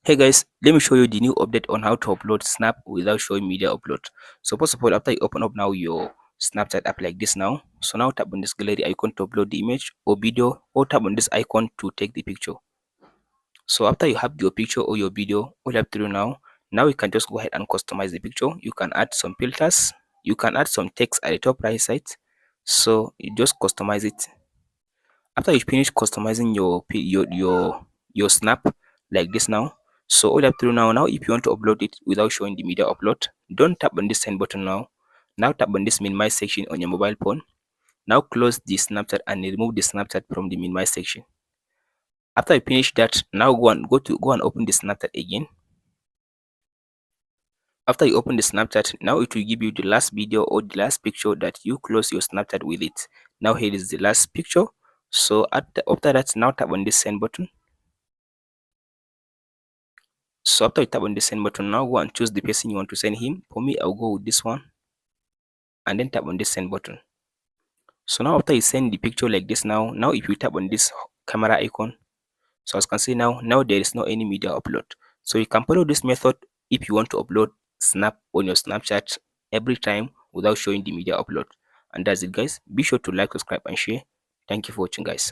Hey guys, let me show you the new update on how to upload Snap without showing media upload. So first of all, after you open up now your Snapchat app like this now, so now tap on this gallery icon to upload the image or video, or tap on this icon to take the picture. So after you have your picture or your video, all you have to do now you can just go ahead and customize the picture. You can add some filters, you can add some text at the top right side. So you just customize it. After you finish customizing your snap like this now, so all you have to do now if you want to upload it without showing the media upload, don't tap on this send button now tap on this minimize section on your mobile phone. Now close the Snapchat and remove the Snapchat from the minimize section. After you finish that, now go and open the Snapchat again. After you open the Snapchat, now it will give you the last video or the last picture that you close your Snapchat with it. Now here is the last picture. So after that, now tap on this send button. So after you tap on the send button, now go and choose the person you want to send him. For me, I'll go with this one, and then tap on this send button. So now after you send the picture like this now if you tap on this camera icon, so as you can see now there is no any media upload. So you can follow this method if you want to upload Snap on your Snapchat every time without showing the media upload. And that's it guys. Be sure to like, subscribe and share. Thank you for watching guys.